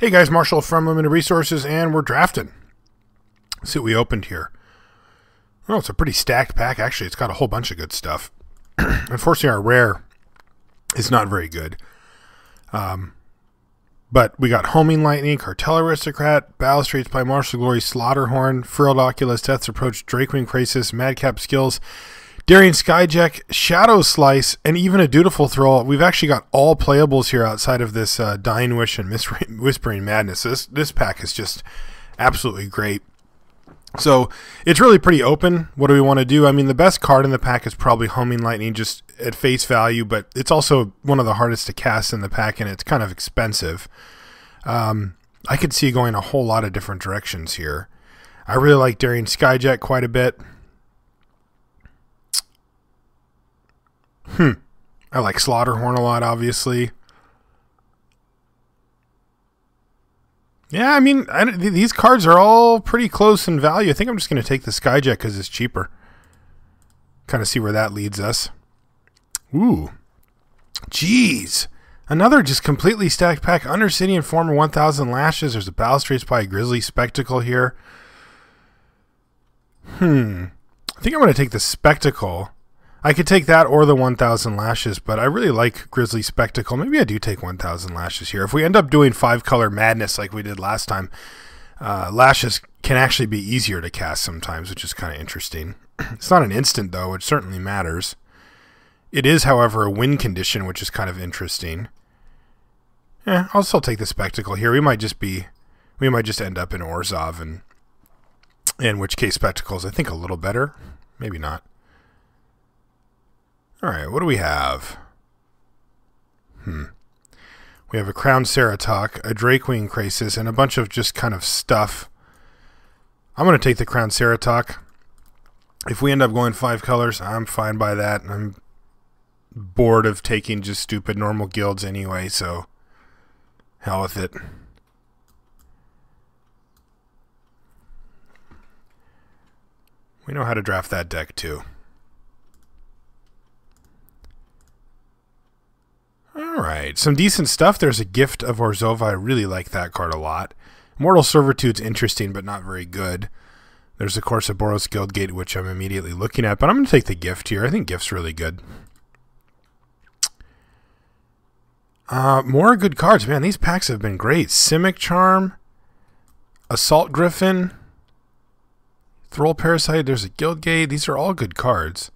Hey guys, Marshall from Limited Resources, and we're drafting. Let's see what we opened here. Oh, it's a pretty stacked pack. Actually, it's got a whole bunch of good stuff. Unfortunately, our rare is not very good. But we got Homing Lightning, Cartel Aristocrat, Balustrades by Martial Glory, Slaughterhorn, Furled Oculus, Death's Approach, Drakewing Crisis, Madcap Skills, Daring Skyjack, Shadow Slice, and even a Dutiful Thrall. We've actually got all playables here outside of this Dying Wish and Whispering Madness. This pack is just absolutely great. So it's really pretty open. What do we want to do? I mean, the best card in the pack is probably Homing Lightning just at face value, but it's also one of the hardest to cast in the pack, and it's kind of expensive. I could see going a whole lot of different directions here. I really like Daring Skyjack quite a bit. I like Slaughterhorn a lot, obviously. Yeah, I mean, these cards are all pretty close in value. I think I'm just going to take the Skyjack because it's cheaper. Kind of see where that leads us. Ooh. Jeez. Another just completely stacked pack. Undercity Informer, 1,000 Lashes. There's a Balustrades by Grizzly Spectacle here. I think I'm going to take the Spectacle. I could take that or the 1,000 Lashes, but I really like Grizzly Spectacle. Maybe I do take 1,000 Lashes here. If we end up doing 5-color madness like we did last time, Lashes can actually be easier to cast sometimes, which is kind of interesting. It's not an instant, though, which certainly matters. It is, however, a win condition, which is kind of interesting. Yeah, I'll still take the Spectacle here. We might just end up in Orzhov, and in which case Spectacle's, I think, a little better. Maybe not. Alright, what do we have? We have a Crown Ceratok, a Drakewing Crisis, and a bunch of just kind of stuff. I'm going to take the Crown Ceratok. If we end up going 5 colors, I'm fine by that. I'm bored of taking just stupid normal guilds anyway, so hell with it. We know how to draft that deck too. Alright, some decent stuff. There's a Gift of Orzhova. I really like that card a lot. Mortal Servitude's interesting, but not very good. There's, of course, a Boros Guildgate, which I'm immediately looking at, but I'm going to take the Gift here. I think Gift's really good. More good cards. Man, these packs have been great. Simic Charm, Assault Griffin, Thrall Parasite, there's a Guildgate. These are all good cards.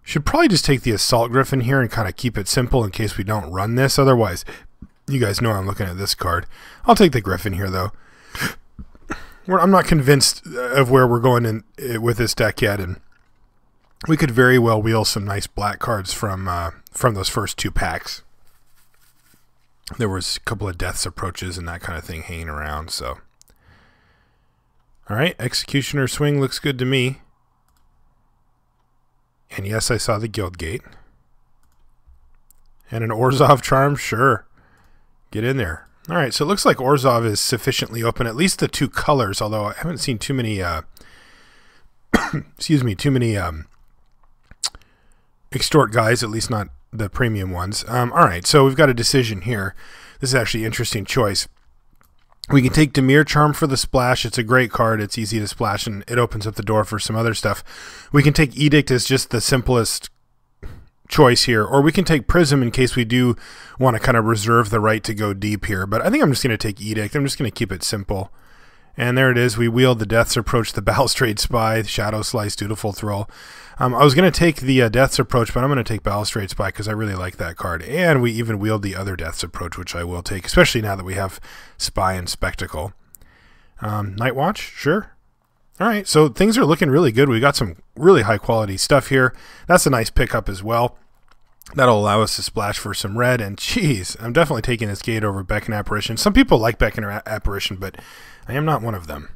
Should probably just take the Assault Griffin here and kind of keep it simple in case we don't run this. Otherwise, you guys know I'm looking at this card. I'll take the Griffin here, though. I'm not convinced of where we're going in with this deck yet, and we could very well wheel some nice black cards from those first 2 packs. There was a couple of Death's Approaches and that kind of thing hanging around, so. Alright, Executioner Swing looks good to me. And yes, I saw the Guildgate. And an Orzhov Charm, sure. Get in there. Alright, so it looks like Orzhov is sufficiently open, at least the 2 colors, although I haven't seen too many, too many Extort guys, at least not the premium ones. Alright, so we've got a decision here. This is actually an interesting choice. We can take Dimir Charm for the splash. It's a great card. It's easy to splash, and it opens up the door for some other stuff. We can take Edict as just the simplest choice here, or we can take Prism in case we do want to kind of reserve the right to go deep here. But I think I'm just going to take Edict. I'm just going to keep it simple. And there it is. We wield the Death's Approach, the Balustrade Spy, Shadow Slice, Dutiful Thrall. I was going to take the Death's Approach, but I'm going to take Balustrade Spy because I really like that card. And we even wield the other Death's Approach, which I will take, especially now that we have Spy and Spectacle. Night Watch, sure. All right, so things are looking really good. We got some really high-quality stuff here. That's a nice pickup as well. That'll allow us to splash for some red. And, geez, I'm definitely taking this Gate over Beckon Apparition. Some people like Beckon Apparition, but I am not one of them.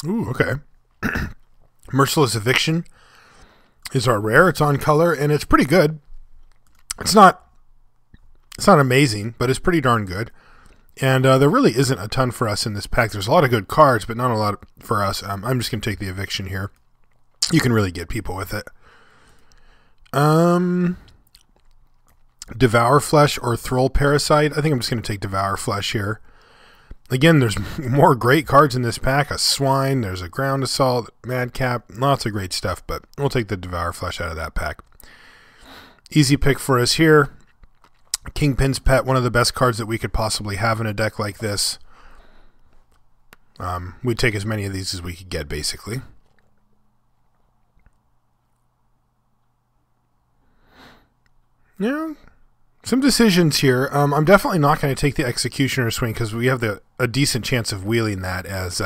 Ooh, okay. Merciless Eviction is our rare. It's on color, and it's pretty good. It's not amazing, but it's pretty darn good. And there really isn't a ton for us in this pack. There's a lot of good cards, but not a lot for us. I'm just going to take the Eviction here. you can really get people with it. Devour Flesh or Throll Parasite. I think I'm just going to take Devour Flesh here. Again, there's more great cards in this pack. A Swine, there's a Ground Assault, Madcap, lots of great stuff, but we'll take the Devour Flesh out of that pack. Easy pick for us here. Kingpin's Pet, one of the best cards that we could possibly have in a deck like this. We'd take as many of these as we could get, basically. Yeah, some decisions here. I'm definitely not going to take the Executioner Swing because we have a decent chance of wheeling that, as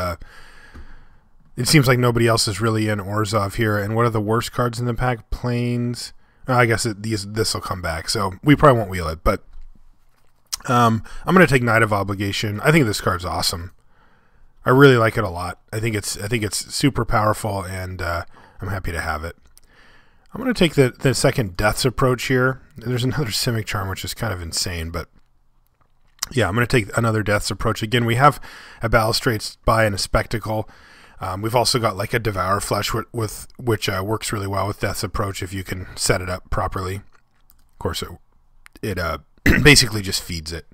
it seems like nobody else is really in Orzhov here. And what are the worst cards in the pack? Plains. I guess this will come back, so we probably won't wheel it. But I'm going to take Night of Obligation. I think this card's awesome. I really like it a lot. I think it's super powerful, and I'm happy to have it. I'm going to take the second Death's Approach here. There's another Simic Charm, which is kind of insane, but yeah, I'm going to take another Death's Approach. Again, we have a Balustrade Spy and a Spectacle. We've also got like a Devour Flesh, which works really well with Death's Approach if you can set it up properly. Of course, it basically just feeds it.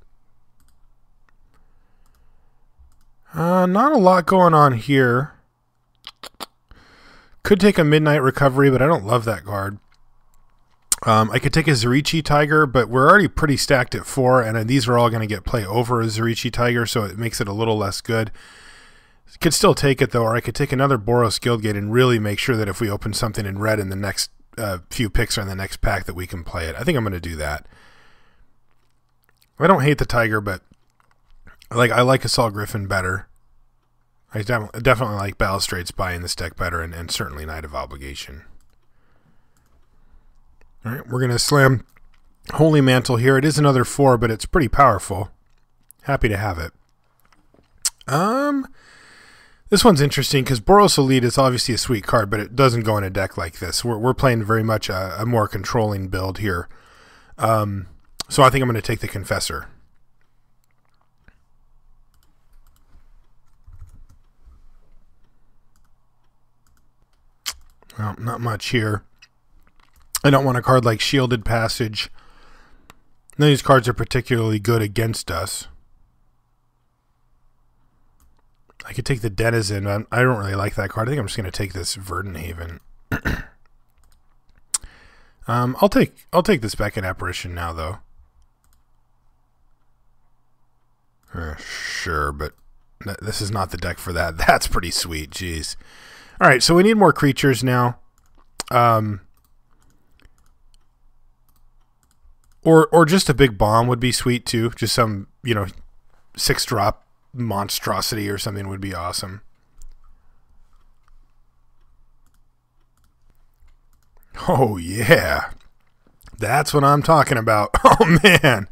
Not a lot going on here. Could take a Midnight Recovery, but I don't love that card. I could take a Zerichi Tiger, but we're already pretty stacked at 4, and these are all going to get play over a Zerichi Tiger, so it makes it a little less good. Could still take it, though, or I could take another Boros Guildgate and really make sure that if we open something in red in the next few picks or in the next pack that we can play it. I think I'm going to do that. I don't hate the Tiger, but I like Assault Griffin better. I definitely like Balustrade Spy in this deck better, and certainly Night of Obligation. All right, we're going to slam Holy Mantle here. It is another 4, but it's pretty powerful. Happy to have it. This one's interesting because Boros Elite is obviously a sweet card, but it doesn't go in a deck like this. We're playing very much a more controlling build here. So I think I'm going to take the Confessor. Well, not much here. I don't want a card like Shielded Passage. None of these cards are particularly good against us. I could take the Denizen. I don't really like that card. I think I'm just going to take this Verdant Haven. I'll take this Beckon Apparition now, though. Sure, but this is not the deck for that. That's pretty sweet. Jeez. All right, so we need more creatures now. Or just a big bomb would be sweet too. Just some, 6-drop monstrosity or something would be awesome. Oh yeah. That's what I'm talking about. Oh man.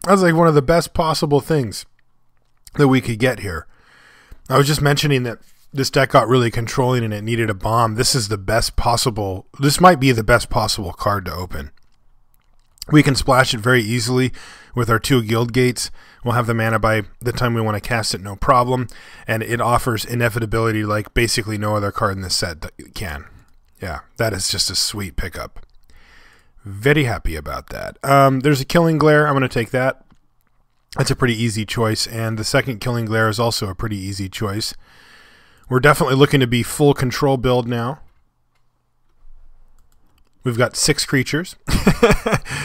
That's like one of the best possible things that we could get here. I was just mentioning that this deck got really controlling and it needed a bomb. This is the best possible. This might be the best possible card to open. We can splash it very easily with our 2 Guild Gates. We'll have the mana by the time we want to cast it, no problem. And it offers inevitability like basically no other card in this set can. Yeah, that is just a sweet pickup. Very happy about that. There's a Killing Glare. I'm going to take that. That's a pretty easy choice. And the second Killing Glare is also a pretty easy choice. We're definitely looking to be full control build now. We've got 6 creatures.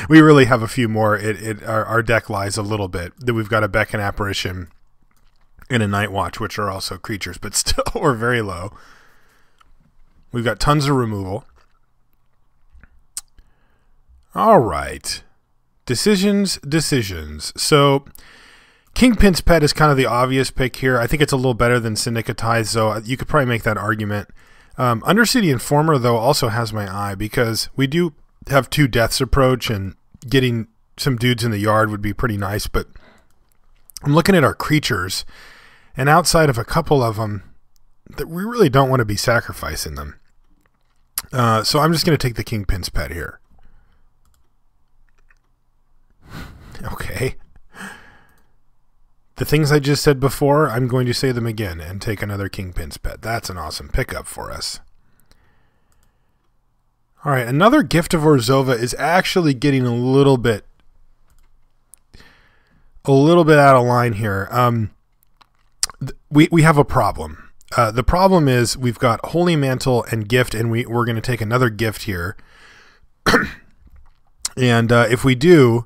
We really have a few more. Our deck lies a little bit. Then we've got a Beckon Apparition and a Night Watch, which are also creatures, but still we're very low. We've got tons of removal. All right. Decisions. So Kingpin's Pet is kind of the obvious pick here. I think it's a little better than Syndicatize, so you could probably make that argument. Undercity Informer, though, also has my eye because we do have 2 Death's Approach, and getting some dudes in the yard would be pretty nice, but I'm looking at our creatures, and outside of a couple of them, that we really don't want to be sacrificing them. So I'm just going to take the Kingpin's Pet here. Okay. The things I just said before, I'm going to say them again and take another Kingpin's Pet. That's an awesome pickup for us. All right, another gift of Orzova is actually getting a little bit out of line here. We have a problem. The problem is we've got Holy Mantle and Gift, and we're going to take another gift here. And if we do,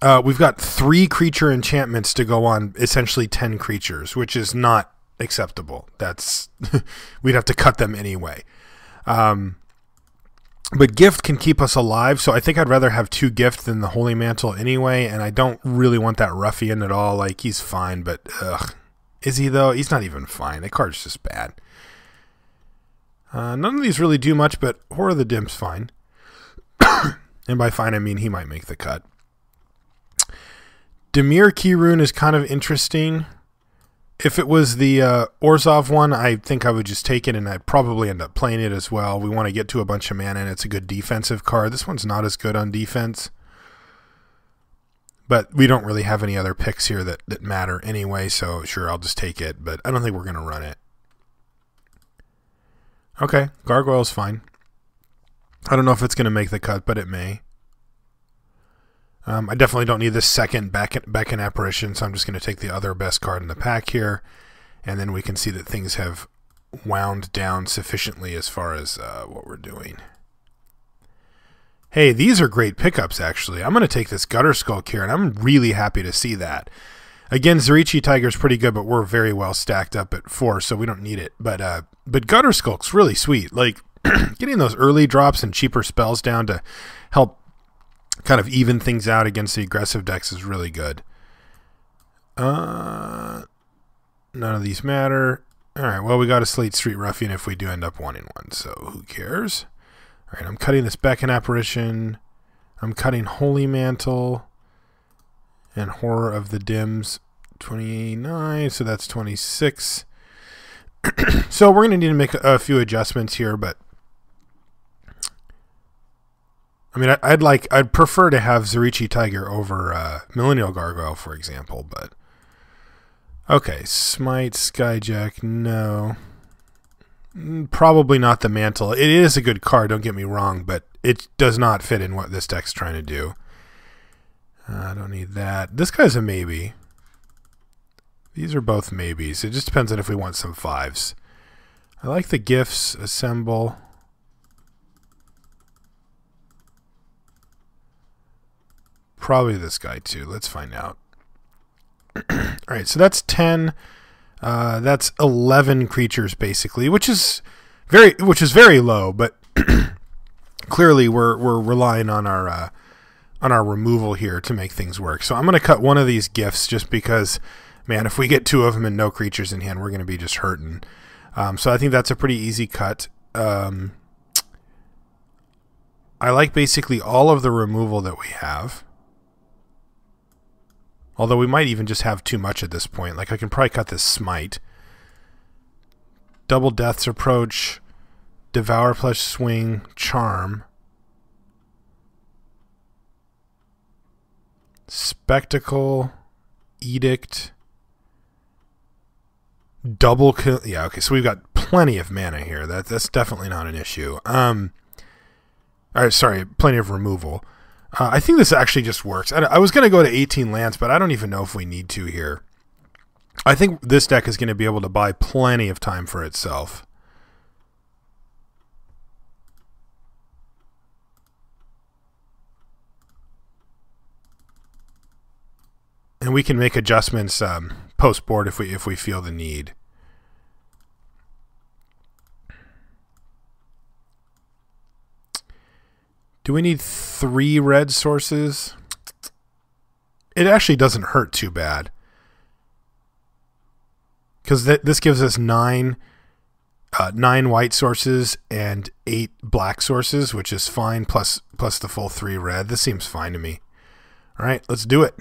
we've got 3 creature enchantments to go on essentially 10 creatures, which is not acceptable. That's we'd have to cut them anyway. But Gift can keep us alive, so I think I'd rather have 2 Gift than the Holy Mantle anyway, and I don't really want that Ruffian at all. Like, he's fine, but ugh. Is he, though? He's not even fine. The card's just bad. None of these really do much, but Horror of the Dim's fine. And by fine, I mean he might make the cut. Dimir Keyrune is kind of interesting. If it was the Orzhov one, I think I would just take it, and I'd probably end up playing it as well. We want to get to a bunch of mana, and it's a good defensive card. This one's not as good on defense. But we don't really have any other picks here that matter anyway, so sure, I'll just take it. But I don't think we're going to run it. Okay, Gargoyle's fine. I don't know if it's going to make the cut, but it may. I definitely don't need this second Beckon Apparition, so I'm just going to take the other best card in the pack here. And then we can see that things have wound down sufficiently as far as what we're doing. Hey, these are great pickups, actually. I'm going to take this Gutter Skulk here, and I'm really happy to see that. Again, Zerichi Tiger's pretty good, but we're very well stacked up at 4, so we don't need it. But Gutter Skulk's really sweet. Like, getting those early drops and cheaper spells down to help kind of even things out against the aggressive decks is really good. None of these matter. All right, well, we got a Slate Street Ruffian if we do end up wanting one, so who cares? All right, I'm cutting this Beckon Apparition. I'm cutting Holy Mantle and Horror of the Dims. 29, so that's 26. So we're going to need to make a few adjustments here, but I mean, I'd prefer to have Zerichi Tiger over Millennial Gargoyle, for example, but okay, Smite, Skyjack, no. Probably not the Mantle. It is a good card, don't get me wrong, but it does not fit in what this deck's trying to do. I don't need that. This guy's a maybe. These are both maybes. It just depends on if we want some 5s. I like the Gifts, Assemble. Probably this guy too. Let's find out. Alright, so that's 10. That's 11 creatures basically, which is very low, but clearly we're relying on our removal here to make things work. So I'm going to cut one of these Gifts just because, man, if we get 2 of them and no creatures in hand, we're going to be just hurting. So I think that's a pretty easy cut. I like basically all of the removal that we have. Although we might even just have too much at this point. Like, I can probably cut this Smite. Double Death's Approach, Devour plus Swing, Charm. Spectacle, Edict, Double Kill. Yeah, okay, so we've got plenty of mana here. That's definitely not an issue. Alright, sorry, plenty of removal. I think this actually just works. I was going to go to 18 lands, but I don't even know if we need to here. I think this deck is going to be able to buy plenty of time for itself. And we can make adjustments post-board if we feel the need. Do we need 3 red sources? It actually doesn't hurt too bad. Because this gives us 9 white sources and 8 black sources, which is fine, plus the full 3 red. This seems fine to me. All right, let's do it.